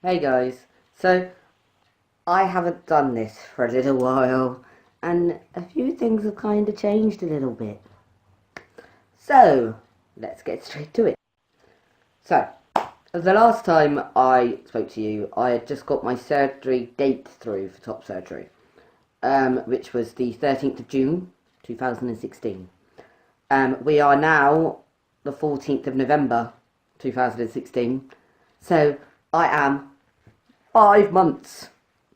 Hey guys, so I haven't done this for a little while and a few things have kind of changed a little bit. So, let's get straight to it. So, the last time I spoke to you, I had just got my surgery date through for top surgery, which was the 13th of June 2016. We are now the 14th of November 2016, so I am 5 months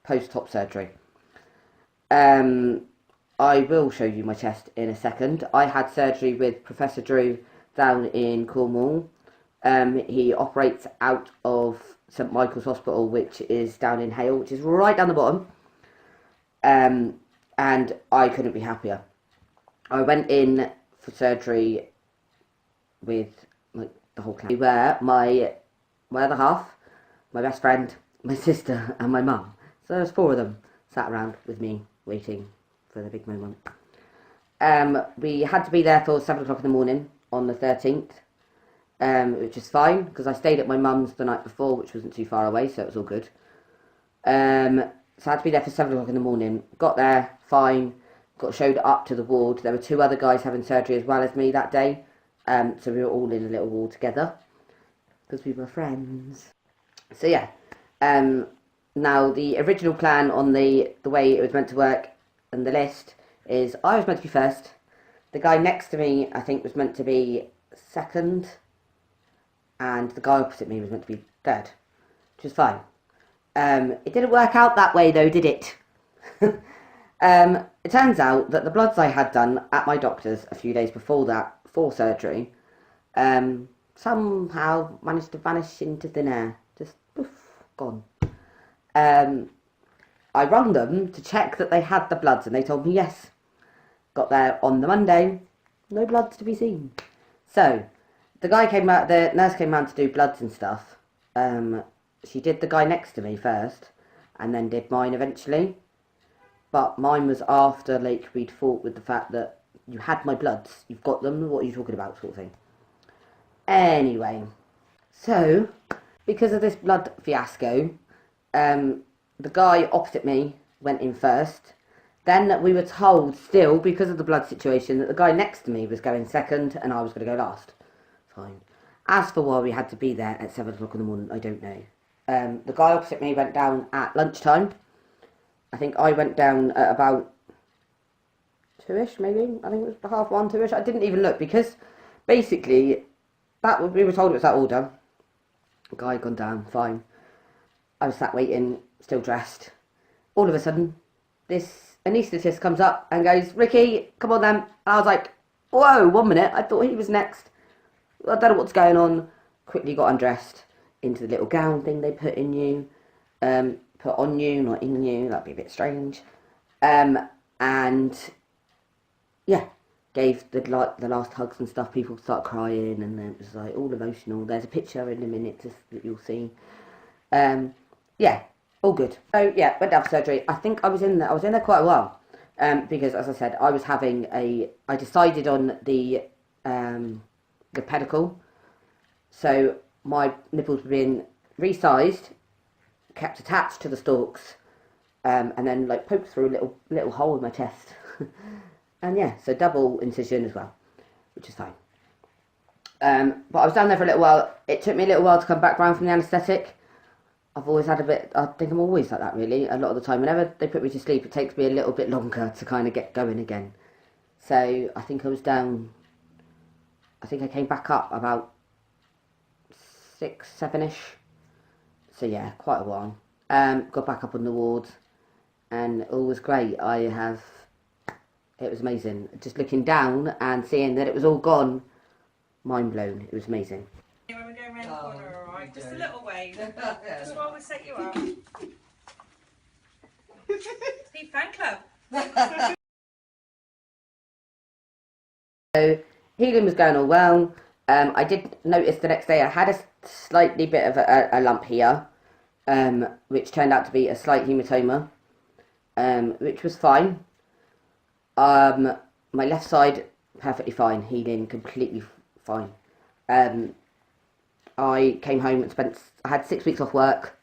post-top surgery. I will show you my chest in a second. I had surgery with Professor Drew down in Cornwall. He operates out of St Michael's Hospital, which is down in Hale, which is right down the bottom. And I couldn't be happier. I went in for surgery with like the whole clan. Where my other half, my best friend, my sister and my mum. So there's 4 of them sat around with me waiting for the big moment. We had to be there for 7 o'clock in the morning on the 13th, which is fine because I stayed at my mum's the night before, which wasn't too far away, so it was all good. So I had to be there for 7 o'clock in the morning. Got there, fine. Got showed up to the ward. There were 2 other guys having surgery as well as me that day. So we were all in a little ward together because we were friends. So yeah. Now the original plan on the way it was meant to work and the list is I was meant to be first. The guy next to me I think was meant to be second, and the guy opposite me was meant to be third, which was fine. It didn't work out that way though, did it? It turns out that the bloods I had done at my doctor's a few days before that, for surgery, somehow managed to vanish into thin air. Just poof, gone. I rang them to check that they had the bloods and they told me yes. Got there on the Monday, no bloods to be seen. So the nurse came round to do bloods and stuff. She did the guy next to me first and then did mine eventually, but mine was after like we'd fought with the fact that you had my bloods, you've got them, what are you talking about, sort of thing. Anyway, so because of this blood fiasco, the guy opposite me went in first. Then we were told still, because of the blood situation, that the guy next to me was going second and I was going to go last. Fine. As for why we had to be there at 7 o'clock in the morning, I don't know. The guy opposite me went down at lunchtime. I think I went down at about 2ish, maybe. I think it was 1:30, 2ish. I didn't even look because basically we were told it was that order. The guy had gone down, fine. I was sat waiting, still dressed. All of a sudden, this anaesthetist comes up and goes, "Ricky, come on then." And I was like, whoa, 1 minute. I thought he was next. I don't know what's going on. Quickly got undressed into the little gown thing they put in you. Put on you, not in you. That'd be a bit strange. And yeah, gave the last hugs and stuff. People start crying and then it was like all emotional. There's a picture in a minute that you'll see. Yeah, all good. So yeah, went down for surgery. I think I was in there quite a while, because as I said, I decided on the pedicle, so my nipples were being resized, kept attached to the stalks, and then like poked through a little hole in my chest, and yeah, so double incision as well, which is fine. But I was down there for a little while. It took me a little while to come back round from the anaesthetic. I've always had I think I'm always like that really, a lot of the time. Whenever they put me to sleep, it takes me a little bit longer to kind of get going again. So I think I was down, I think I came back up about 6, 7ish. So yeah, quite a while. Got back up on the ward and all was great. It was amazing. Just looking down and seeing that it was all gone, mind blown. It was amazing. When we're going round the corner, alright? Just a little way. Just while we set you up. Steve Fan Club. So healing was going all well. I did notice the next day I had a slightly bit of a lump here, which turned out to be a slight hematoma, which was fine. My left side perfectly fine, healing completely fine. I came home and I had 6 weeks off work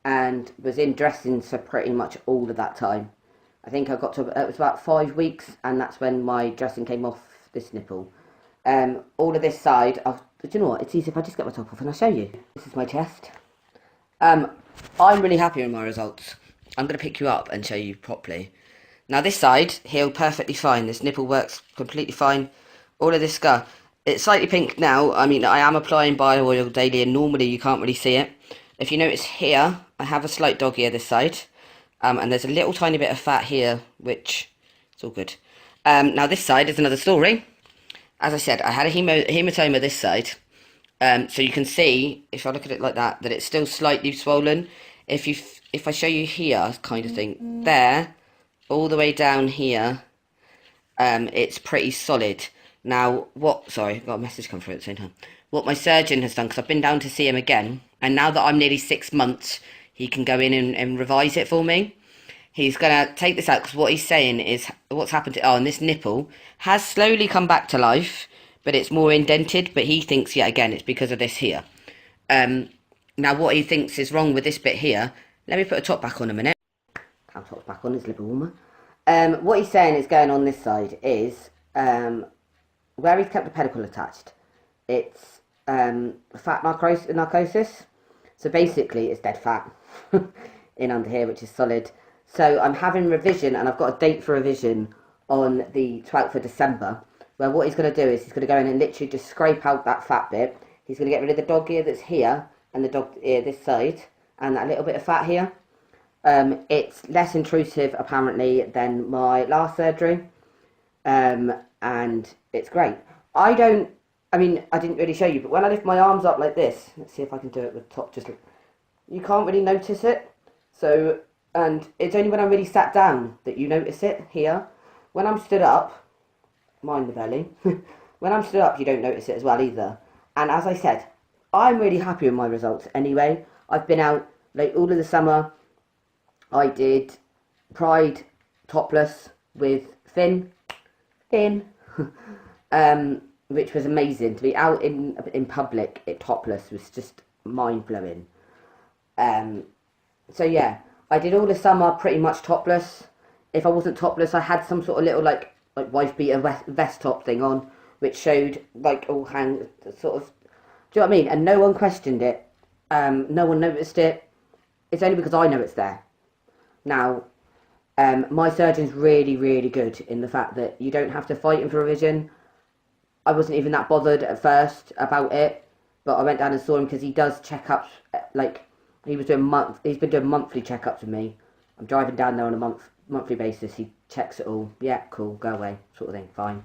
and was in dressings for pretty much all of that time. I think I got to, it was about 5 weeks, and that's when my dressing came off this nipple. All of this side, do you know what, it's easy if I just get my top off and I'll show you. This is my chest. I'm really happy with my results. I'm going to pick you up and show you properly. Now this side healed perfectly fine. This nipple works completely fine. All of this scar, it's slightly pink now. I mean, I am applying bio oil daily, and normally you can't really see it. If you notice here, I have a slight dog ear this side. And there's a little tiny bit of fat here, which it's all good. Now this side is another story. As I said, I had a hematoma this side. So you can see, if I look at it like that, that it's still slightly swollen. If I show you here, kind of thing, there, all the way down here, it's pretty solid. Now, sorry, I've got a message come through at the same time. What my surgeon has done, because I've been down to see him again, and now that I'm nearly 6 months, he can go in and revise it for me. He's going to take this out, because what he's saying is, what's happened to, and this nipple has slowly come back to life, but it's more indented, but he thinks, yeah, again, it's because of this here. Now, what he thinks is wrong with this bit here, let me put a top back on a minute. I'll top back on, it's a little warmer. What he's saying is going on this side is, where he's kept the pedicle attached, it's fat narcosis. So basically, it's dead fat in under here, which is solid. So I'm having revision, and I've got a date for revision on the 12th of December, where what he's going to do is he's going to go in and literally just scrape out that fat bit. He's going to get rid of the dog ear that's here, and the dog ear this side, and that little bit of fat here. It's less intrusive, apparently, than my last surgery, and it's great. I didn't really show you, but when I lift my arms up like this, let's see if I can do it with top, you can't really notice it. So, and it's only when I'm really sat down that you notice it here. When I'm stood up, mind the belly, when I'm stood up, you don't notice it as well either. And as I said, I'm really happy with my results anyway. I've been out, like, all of the summer. I did Pride topless with Finn, which was amazing. To be out in public topless was just mind-blowing. So yeah, I did all the summer pretty much topless. If I wasn't topless, I had some sort of little like wife beater vest top thing on, which showed like all hang sort of. Do you know what I mean? And no one questioned it. No one noticed it. It's only because I know it's there. Now, my surgeon's really, really good in the fact that you don't have to fight him for revision. I wasn't even that bothered at first about it, but I went down and saw him because he does checkups. Like he's been doing monthly checkups with me. I'm driving down there on a monthly basis. He checks it all. Yeah, cool, go away, sort of thing. Fine.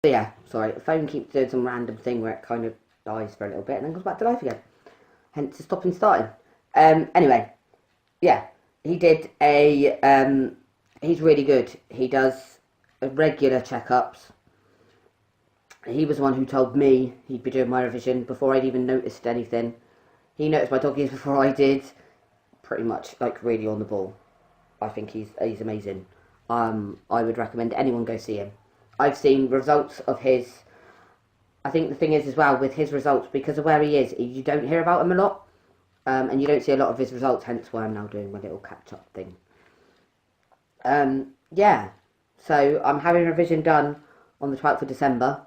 So yeah, sorry, the phone keeps doing some random thing where it kind of dies for a little bit and then goes back to life again. Hence the stopping starting. Anyway, yeah, he did he's really good. He does regular checkups. He was the one who told me he'd be doing my revision before I'd even noticed anything. He noticed my dog ears before I did. Pretty much, like, really on the ball. I think he's amazing. I would recommend anyone go see him. I've seen results of his. I think the thing is as well with his results, because of where he is, you don't hear about him a lot. And you don't see a lot of his results, hence why I'm now doing my little catch-up thing. Yeah, so I'm having revision done on the 12th of December,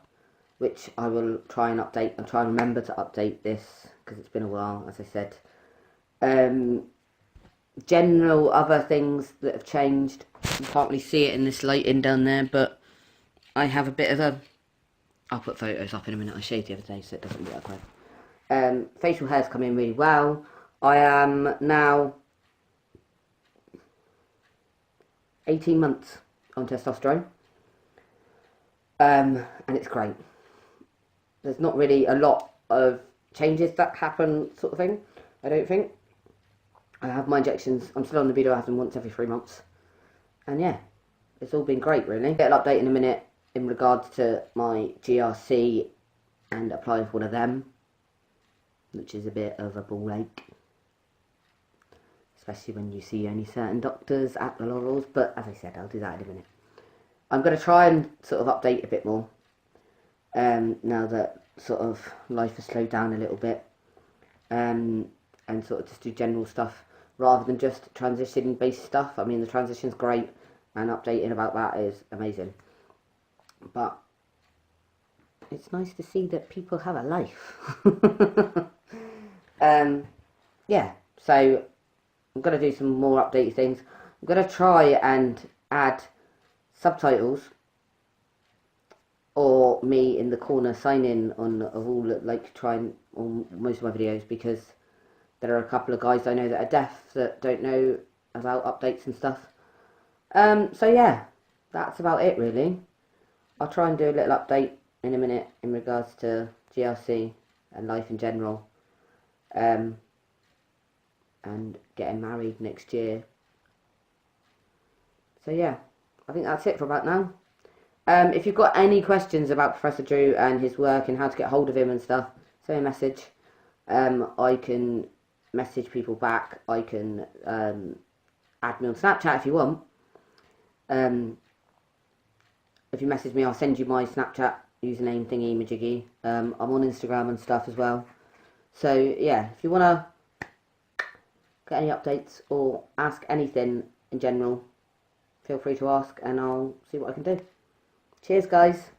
which I will try and update and try and remember to update this, because it's been a while, as I said. General other things that have changed, you can't really see it in this lighting down there, but I have a bit of a, I'll put photos up in a minute. I shaved the other day so it doesn't look that bad. Facial hair's come in really well. I am now 18 months on testosterone, and it's great. There's not really a lot of changes that happen, sort of thing, I don't think. I have my injections. I'm still on the video. I have them once every 3 months, and yeah, it's all been great, really. Get an update in a minute in regards to my GRC and applying for one of them, which is a bit of a ball ache. especially when you see only certain doctors at the Laurels. But as I said, I'll do that in a minute. I'm going to try and sort of update a bit more now that sort of life has slowed down a little bit, and sort of just do general stuff rather than just transition based stuff. I mean, the transition's great and updating about that is amazing, but it's nice to see that people have a life. Yeah, so I'm going to do some more updated things. I'm going to try and add subtitles or me in the corner signing on all, like, trying on most of my videos, because there are a couple of guys I know that are deaf that don't know about updates and stuff. So yeah, that's about it really. I'll try and do a little update in a minute in regards to GLC and life in general, and getting married next year. So yeah, I think that's it for about now. If you've got any questions about Professor Drew and his work and how to get hold of him and stuff, send me a message. I can message people back. I can add me on Snapchat if you want. If you message me, I'll send you my Snapchat username thingy majiggy. I'm on Instagram and stuff as well. So yeah, if you want to get any updates or ask anything in general, feel free to ask and I'll see what I can do. Cheers guys.